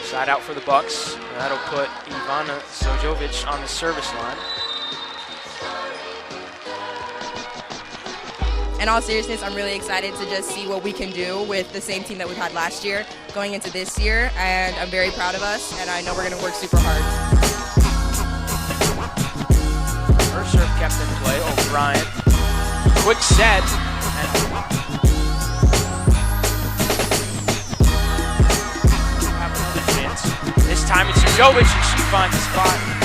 Side out for the Bucs. That'll put Ivana Zujovic on the service line. In all seriousness, I'm really excited to just see what we can do with the same team that we've had last year going into this year, and I'm very proud of us, and I know we're going to work super hard. First serve kept in play. O'Brien. Quick set. Have another chance. This time it's Zujovic, and she finds a spot.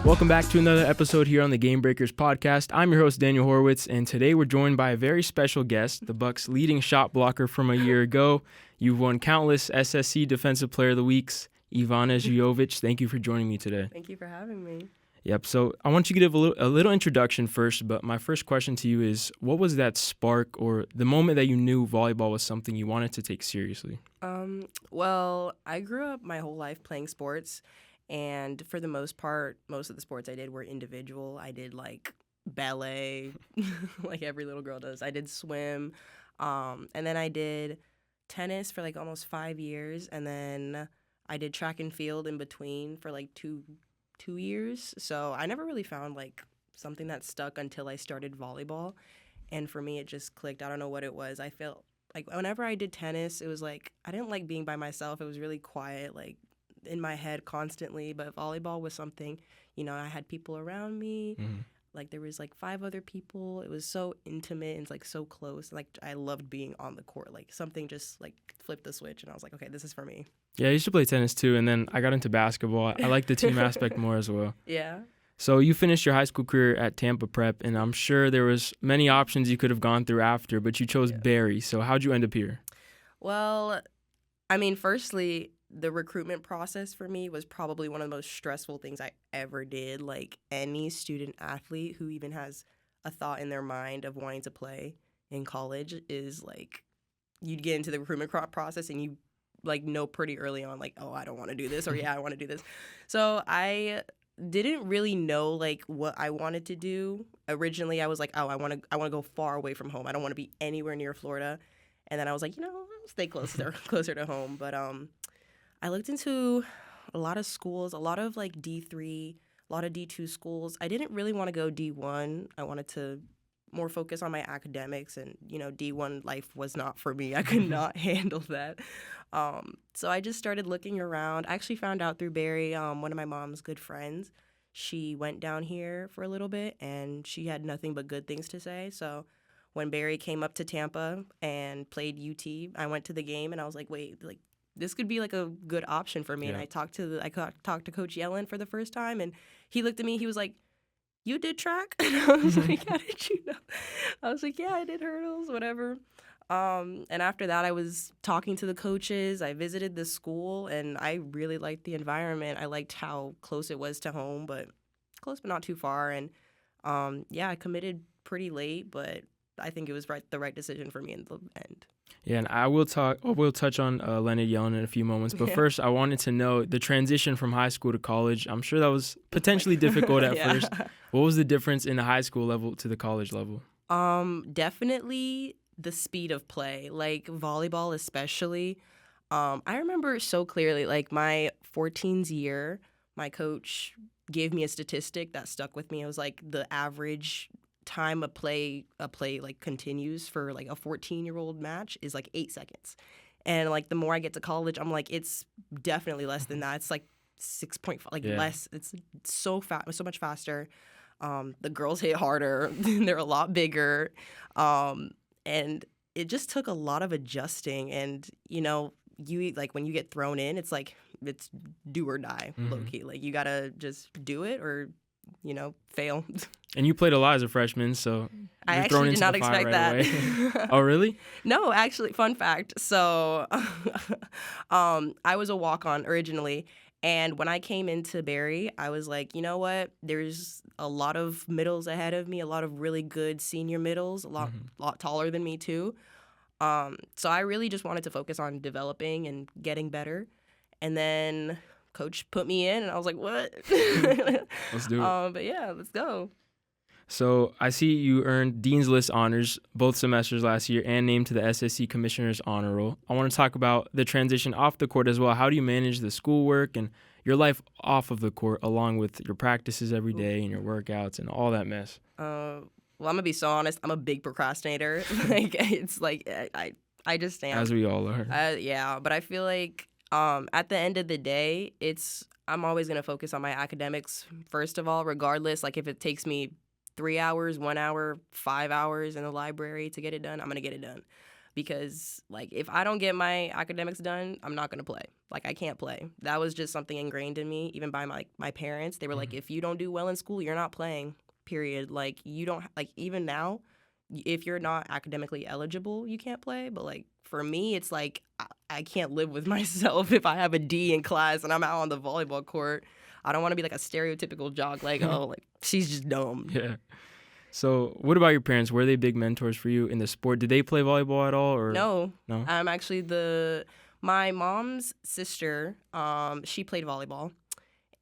Welcome back to another episode here on the Game Breakers podcast. I'm your host, Daniel Horowitz, and today we're joined by a very special guest, the Bucs' leading shot blocker from a year ago. You've won countless SSC Defensive Player of the Weeks, Ivana Zujovic. Thank you for joining me today. Thank you for having me. Yep, so I want you to give a little introduction first, but my first question to you is, what was that spark or the moment that you knew volleyball was something you wanted to take seriously? Well, I grew up my whole life playing sports. And for the most part, most of the sports I did were individual. I did, like, ballet, like every little girl does. I did swim. And then I did tennis for, like, almost 5 years. And then I did track and field in between for, like, two years. So I never really found, like, something that stuck until I started volleyball. And for me, it just clicked. I don't know what it was. I felt like whenever I did tennis, it was, like, I didn't like being by myself. It was really quiet, like, in my head constantly, but volleyball was something, you know, I had people around me, like there was like 5 other people. It was so intimate and like so close. Like I loved being on the court, like something just like flipped the switch and I was like, okay, this is for me. Yeah, I used to play tennis too, and then I got into basketball. I like the team aspect more as well. Yeah. So you finished your high school career at Tampa Prep, and I'm sure there was many options you could have gone through after, but you chose Barry. So how'd you end up here? Well, I mean, firstly, the recruitment process for me was probably one of the most stressful things I ever did. Like any student athlete who even has a thought in their mind of wanting to play in college is like, you get into the recruitment process and you like know pretty early on, like, oh, I don't want to do this, or yeah, I want to do this. So I didn't really know like what I wanted to do. Originally, I was like, oh, I want to go far away from home. I don't want to be anywhere near Florida. And then I was like, you know, I'll stay closer to home. But I looked into a lot of schools, a lot of like D3, a lot of D2 schools. I didn't really want to go D1. I wanted to more focus on my academics, and, you know, D1 life was not for me. I could not handle that. So I just started looking around. I actually found out through Barry, one of my mom's good friends. She went down here for a little bit, and she had nothing but good things to say. So when Barry came up to Tampa and played UT, I went to the game, and I was like, wait, like, this could be like a good option for me. Yeah. And I talked to Coach Yellen for the first time, and he looked at me. He was like, "You did track?" And I was like, "How did you know?" I was like, "Yeah, I did hurdles, whatever." And after that, I was talking to the coaches. I visited the school, and I really liked the environment. I liked how close it was to home, but close but not too far. And yeah, I committed pretty late, but I think it was the right decision for me in the end. Yeah, and we'll touch on Leonard Yellen in a few moments. But first, I wanted to know the transition from high school to college. I'm sure that was potentially difficult at first. What was the difference in the high school level to the college level? Definitely the speed of play, like volleyball especially. I remember so clearly, like my 14s year, my coach gave me a statistic that stuck with me. It was like the average time a play like continues for like a 14-year-old match is like 8 seconds. And like the more I get to college, I'm like, it's definitely less than that. It's like 6.5, like less. It's so fast, so much faster. The girls hit harder. They're a lot bigger. And it just took a lot of adjusting. And, you know, you like when you get thrown in, it's like it's do or die, low key. Like you gotta just do it or, you know, fail. And you played a lot as a freshman, so I you're thrown actually did into not the fire expect right that. away. Oh, really? No, actually, fun fact. So I was a walk-on originally. And when I came into Barry, I was like, you know what? There's a lot of middles ahead of me, a lot of really good senior middles, a lot taller than me too. So I really just wanted to focus on developing and getting better. And then coach put me in, and I was like, what? Let's do it. But yeah, let's go. So I see you earned Dean's List honors both semesters last year and named to the SSC Commissioner's Honor Roll. I want to talk about the transition off the court as well. How do you manage the schoolwork and your life off of the court along with your practices every day and your workouts and all that mess? Well, I'm going to be so honest. I'm a big procrastinator. It's like I just am. As we all are. Yeah, but I feel like at the end of the day, I'm always going to focus on my academics first of all, regardless. Like if it takes me 3 hours, 1 hour, 5 hours in the library to get it done, I'm going to get it done. Because, like, if I don't get my academics done, I'm not going to play. Like, I can't play. That was just something ingrained in me, even by my parents. They were like, if you don't do well in school, you're not playing, period. Like, you don't, like, even now, if you're not academically eligible, you can't play. But, like, for me, it's like I can't live with myself if I have a D in class and I'm out on the volleyball court. I don't want to be like a stereotypical jock, like, oh, like, she's just dumb. Yeah. So what about your parents? Were they big mentors for you in the sport? Did they play volleyball at all? Or No. No? I'm actually my mom's sister, she played volleyball.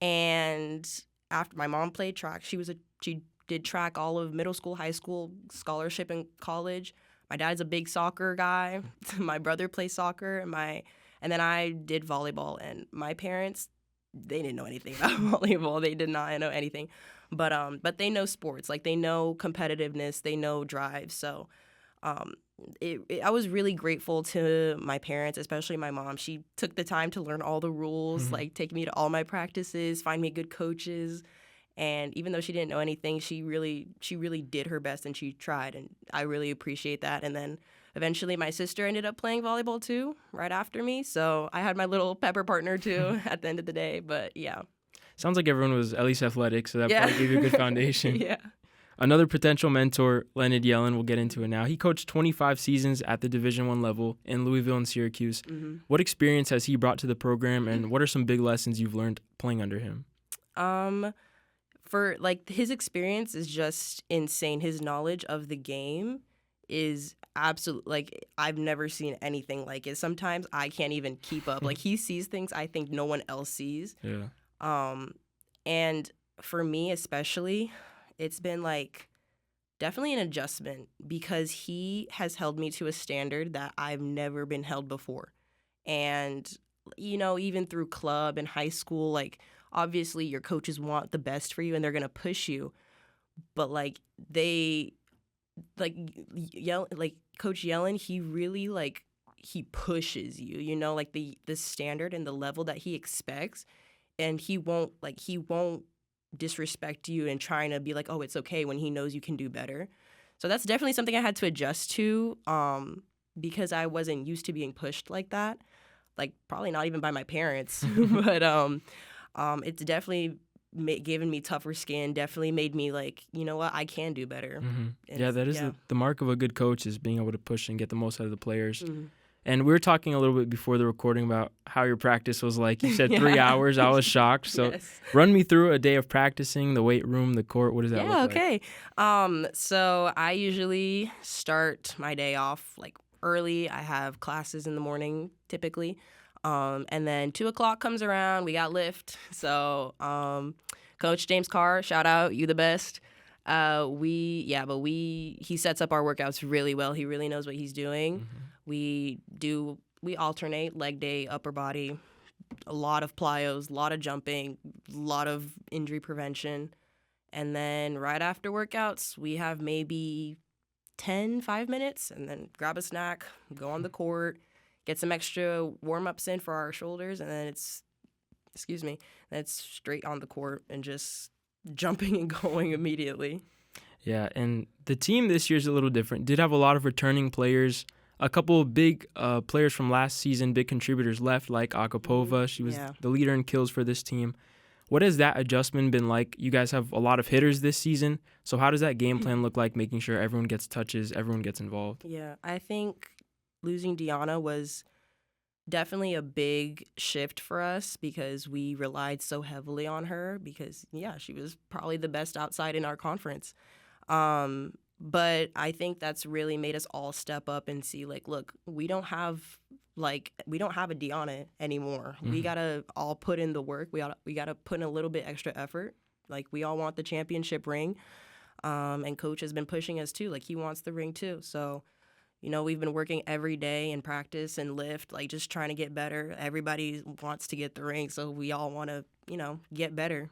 And after my mom played track, she did track all of middle school, high school, scholarship in college. My dad's a big soccer guy. My brother plays soccer, and then I did volleyball. And my parents, they didn't know anything about volleyball. They did not know anything, but they know sports. Like they know competitiveness. They know drive. So, I was really grateful to my parents, especially my mom. She took the time to learn all the rules, like take me to all my practices, find me good coaches. And even though she didn't know anything, she really did her best and she tried. And I really appreciate that. And then eventually my sister ended up playing volleyball too, right after me. So I had my little pepper partner too at the end of the day. But yeah. Sounds like everyone was at least athletic, so that probably gave you a good foundation. Yeah. Another potential mentor, Leonard Yellen, we'll get into it now. He coached 25 seasons at the Division I level in Louisville and Syracuse. Mm-hmm. What experience has he brought to the program, and what are some big lessons you've learned playing under him? For like his experience is just insane. His knowledge of the game is absolute. Like I've never seen anything like it. Sometimes I can't even keep up. Like he sees things I think no one else sees. Yeah. And for me especially, it's been like definitely an adjustment because he has held me to a standard that I've never been held before. And you know, even through club and high school, like obviously your coaches want the best for you and they're going to push you. But like they Coach Yellen, he really like he pushes you, you know, like the standard and the level that he expects, and he won't disrespect you and trying to be like, oh, it's okay when he knows you can do better. So that's definitely something I had to adjust to because I wasn't used to being pushed like that. Like probably not even by my parents, but it's definitely given me tougher skin, definitely made me like, you know what, I can do better. Mm-hmm. Yeah, that is the mark of a good coach is being able to push and get the most out of the players. Mm-hmm. And we were talking a little bit before the recording about how your practice was like. You said 3 hours. I was shocked. So run me through a day of practicing, the weight room, the court. What does that look like? Okay. So I usually start my day off like early. I have classes in the morning typically. And then 2 o'clock comes around, we got lift. So Coach James Carr, shout out, you the best. He sets up our workouts really well. He really knows what he's doing. Mm-hmm. We alternate leg day, upper body, a lot of plyos, a lot of jumping, a lot of injury prevention. And then right after workouts, we have maybe 5 minutes, and then grab a snack, go on the court, get some extra warm-ups in for our shoulders, and then it's straight on the court and just jumping and going immediately. Yeah, and the team this year is a little different. Did have a lot of returning players. A couple of big players from last season, big contributors left, like Akapova. She was the leader in kills for this team. What has that adjustment been like? You guys have a lot of hitters this season, so how does that game plan look like, making sure everyone gets touches, everyone gets involved? Yeah, I think losing Deanna was definitely a big shift for us because we relied so heavily on her because, she was probably the best outside in our conference. But I think that's really made us all step up and see, like, look, we don't have a Deanna anymore. We gotta all put in the work. We gotta put in a little bit extra effort. Like, we all want the championship ring, and coach has been pushing us too. Like, he wants the ring too. So, we've been working every day in practice and lift, like just trying to get better. Everybody wants to get the ring, so we all want to, get better.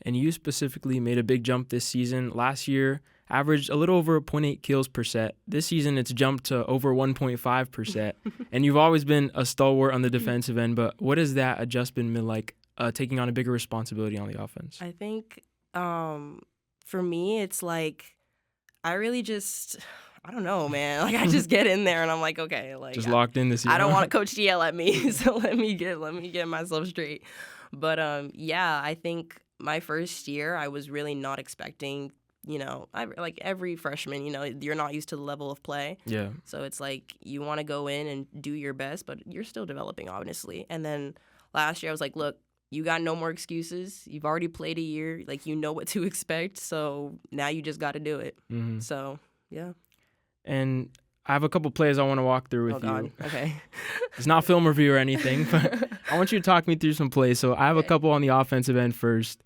And you specifically made a big jump this season. Last year, averaged a little over 0.8 kills per set. This season, it's jumped to over 1.5 per set. And you've always been a stalwart on the defensive end, but what has that adjustment been like, taking on a bigger responsibility on the offense? I think for me, it's like I really I don't know, man. Like, I just get in there and I'm like, okay, like just locked in this year. I don't want coach to yell at me, so let me get myself straight. But yeah, I think my first year I was really not expecting. Like every freshman, you're not used to the level of play. Yeah. So it's like you want to go in and do your best, but you're still developing, obviously. And then last year I was like, look, you got no more excuses. You've already played a year. Like, you know what to expect. So now you just got to do it. Mm-hmm. So, yeah. And I have a couple plays I want to walk through with you. Okay. It's not film review or anything, but I want you to talk me through some plays. So I have a couple on the offensive end first.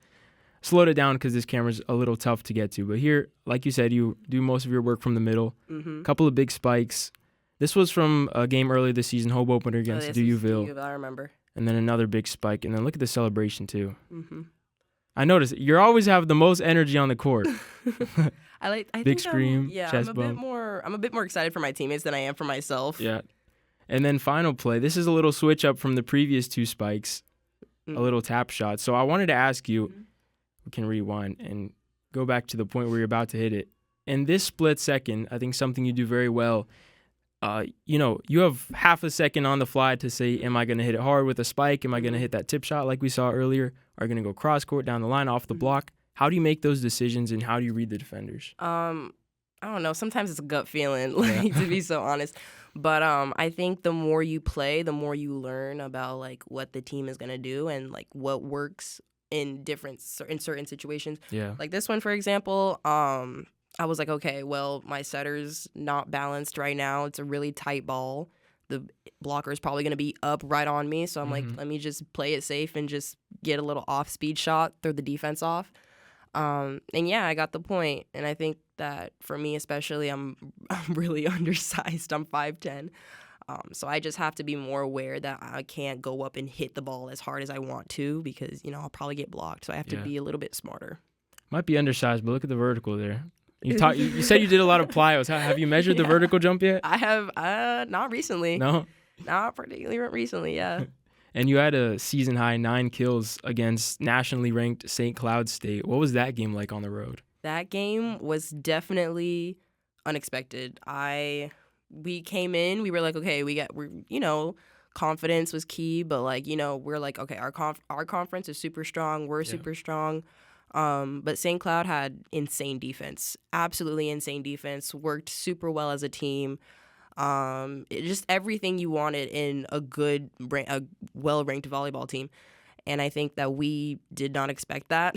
Slowed it down because this camera's a little tough to get to. But here, like you said, you do most of your work from the middle. A couple of big spikes. This was from a game earlier this season, home opener against Duville. I remember. And then another big spike. And then look at the celebration, too. I noticed you always have the most energy on the court. I big think scream, chest bump. I'm a bit more excited for my teammates than I am for myself. Yeah. And then final play. This is a little switch up from the previous two spikes. A little tap shot. So I wanted to ask you, we can rewind and go back to the point where you're about to hit it. In this split second, I think something you do very well, you have half a second on the fly to say, am I going to hit it hard with a spike? Am I going to hit that tip shot like we saw earlier? Are you going to go cross court, down the line, off the block? How do you make those decisions, and how do you read the defenders? I don't know. Sometimes it's a gut feeling, to be so honest. But I think the more you play, the more you learn about like what the team is going to do and like what works in certain situations. Yeah. Like this one, for example, I was like, okay, well, my setter's not balanced right now. It's a really tight ball. The blocker is probably going to be up right on me. So I'm like, let me just play it safe and just get a little off-speed shot, throw the defense off. And yeah, I got the point. And I think that for me especially, I'm really undersized. I'm 5'10". So I just have to be more aware that I can't go up and hit the ball as hard as I want to because, I'll probably get blocked. So I have to be a little bit smarter. Might be undersized, but look at the vertical there. You said you did a lot of plyos. Have you measured the vertical jump yet? I have not recently. No? Not particularly recently, yeah. And you had a season-high 9 kills against nationally ranked St. Cloud State. What was that game like on the road? That game was definitely unexpected. We came in, we were like, okay, confidence was key, but we're like, okay, our conference is super strong. We're super strong. But St. Cloud had insane defense, absolutely insane defense, worked super well as a team. Just everything you wanted in a well-ranked volleyball team. And I think that we did not expect that.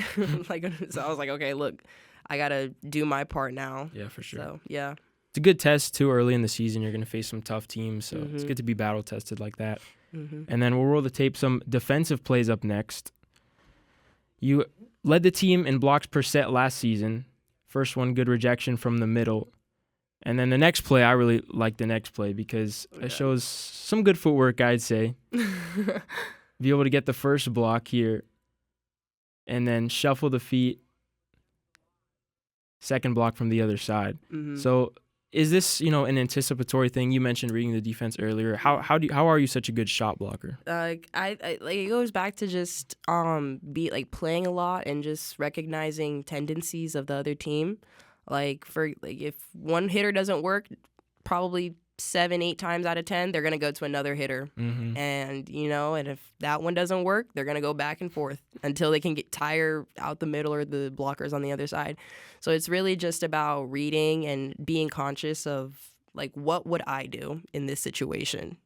So I was like, okay, look, I got to do my part now. Yeah, for sure. So, yeah. It's a good test, too, early in the season. You're going to face some tough teams, so it's good to be battle-tested like that. And then we'll roll the tape. Some defensive plays up next. You led the team in blocks per set last season. First one, good rejection from the middle. And then the next play, I really like the next play because it shows some good footwork, I'd say. Be able to get the first block here and then shuffle the feet. Second block from the other side. So is this, an anticipatory thing? You mentioned reading the defense earlier. How are you such a good shot blocker? It goes back to just playing a lot and just recognizing tendencies of the other team. If one hitter doesn't work, probably 7-8 times out of 10 they're gonna go to another hitter, and and if that one doesn't work, they're gonna go back and forth until they can tire out the middle or the blockers on the other side. So it's really just about reading and being conscious of what would I do in this situation.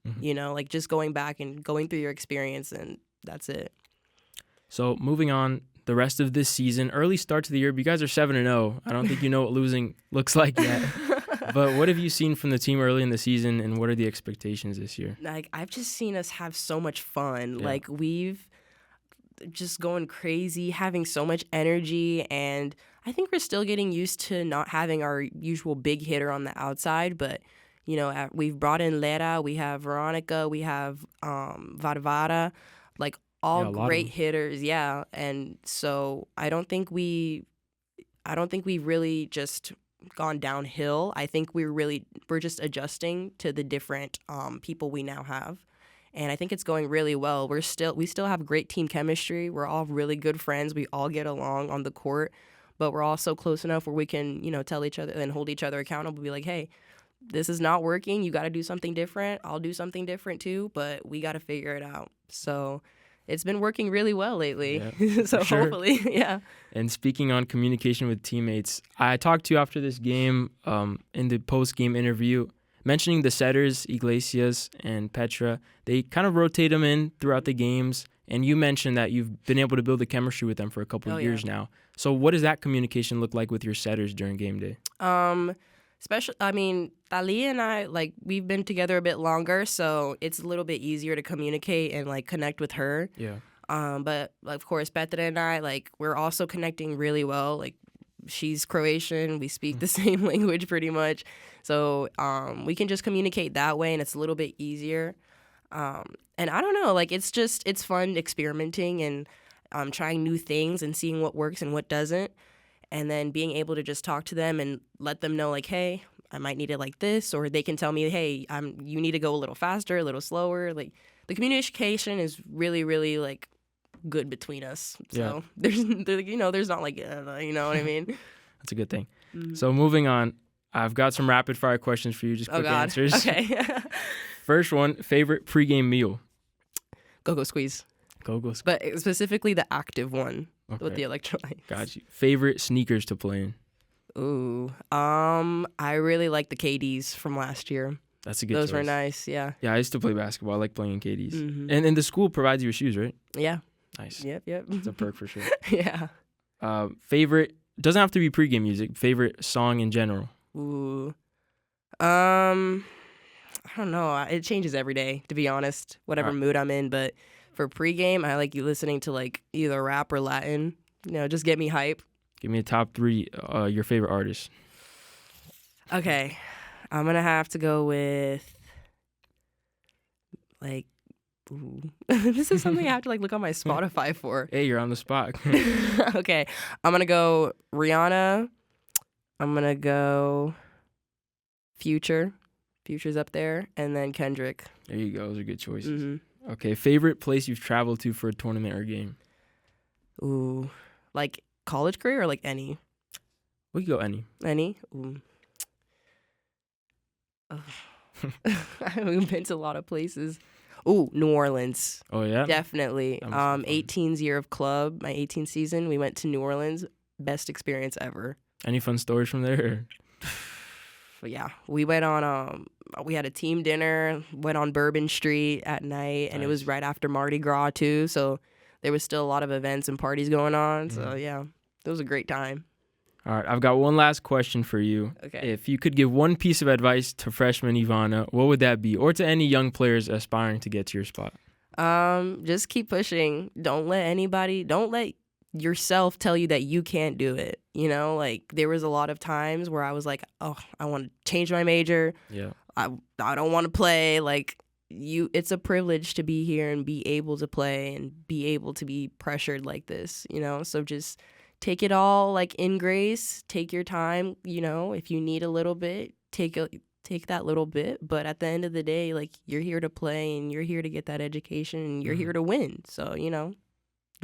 Just going back and going through your experience, and that's it. So moving on, the rest of this season. Early start to the year, but you guys are 7-0. I don't think you know what losing looks like yet. But what have you seen from the team early in the season, and what are the expectations this year? Like, I've just seen us have so much fun. Yeah. Like, we've just going crazy, having so much energy, and I think we're still getting used to not having our usual big hitter on the outside, but you know, we've brought in Lera, we have Veronica, we have Varvara, like all great hitters, yeah. And so I don't think we really just gone downhill. I think we're just adjusting to the different people we now have. And I think it's going really well. We still have great team chemistry. We're all really good friends. We all get along on the court, but we're also close enough where we can, you know, tell each other and hold each other accountable. Be like, hey, this is not working. You got to do something different. I'll do something different too, but we got to figure it out. So it's been working really well lately. Yeah, so hopefully, yeah. And speaking on communication with teammates, I talked to you after this game in the post-game interview, mentioning the setters, Iglesias and Petra. They kind of rotate them in throughout the games, and you mentioned that you've been able to build a chemistry with them for a couple of years now. So what does that communication look like with your setters during game day? Thalia and I, like, we've been together a bit longer, so it's a little bit easier to communicate and, like, connect with her. Yeah. But, of course, Petra and I, like, we're also connecting really well. Like, she's Croatian. We speak the same language pretty much. So we can just communicate that way, and it's a little bit easier. And I don't know, like, it's fun experimenting and trying new things and seeing what works and what doesn't. And then being able to just talk to them and let them know, like, hey, I might need it like this, or they can tell me, hey, you need to go a little faster, a little slower. Like, the communication is really, really, like, good between us. So there's not like, you know what I mean? That's a good thing. Mm-hmm. So moving on, I've got some rapid fire questions for you, just quick answers. Okay. First one, favorite pregame meal? Go squeeze. Go squeeze. But specifically the active one with the electrolytes. Got you. Favorite sneakers to play in? Ooh. I really like the KDs from last year. That's a good Those choice. were nice, yeah. Yeah, I used to play basketball. I like playing in KDs. Mm-hmm. And the school provides you with shoes, right? Yeah. Nice. Yep. It's a perk for sure. Yeah. Favorite, doesn't have to be pregame music, favorite song in general? Ooh. I don't know. It changes every day, to be honest, whatever mood I'm in. But for pregame, I like you listening to, like, either rap or Latin. You know, just get me hype. Give me a top 3, your favorite artists. Okay. I'm going to have to go with, like, ooh. This is something I have to, like, look on my Spotify for. Hey, you're on the spot. Okay. I'm going to go Rihanna. I'm going to go Future. Future's up there. And then Kendrick. There you go. Those are good choices. Mm-hmm. Okay. Favorite place you've traveled to for a tournament or game? Ooh. Like college career or like any? We can go any. Any? Ooh. I've been to a lot of places. Ooh, New Orleans. Oh, yeah? Definitely. 18th year of club, my 18th season, we went to New Orleans. Best experience ever. Any fun stories from there? But yeah, we went on, we had a team dinner, went on Bourbon Street at night, and it was right after Mardi Gras too, so there was still a lot of events and parties going on, so yeah, it was a great time. All right, I've got one last question for you. Okay. If you could give one piece of advice to freshman Ivana, what would that be? Or to any young players aspiring to get to your spot? Just keep pushing. Don't let yourself tell you that you can't do it. You know, like, there was a lot of times where I was like, oh, I want to change my major. Yeah. I don't want to play. Like, it's a privilege to be here and be able to play and be able to be pressured like this, you know? So just take it all, like, in grace. Take your time, you know? If you need a little bit, take that little bit. But at the end of the day, like, you're here to play and you're here to get that education and you're here to win. So, you know,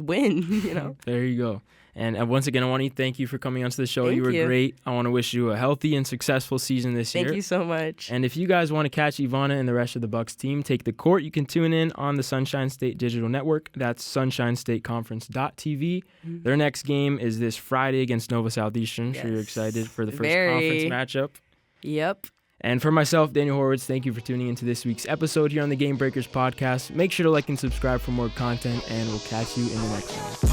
win, you know? There you go. And once again, I want to thank you for coming onto the show. Thank you were you. great. I want to wish you a healthy and successful season this year. Thank you so much. And if you guys want to catch Ivana and the rest of the Bucs team take the court, you can tune in on the Sunshine State Digital Network. That's sunshinestateconference.tv. Mm-hmm. Their next game is this Friday against Nova Southeastern. Yes. So you're excited for the first Very. conference matchup. Yep. And for myself, Daniel Horowitz, thank you for tuning into this week's episode here on the Game Breakers podcast. Make sure to like and subscribe for more content, and we'll catch you in the next one.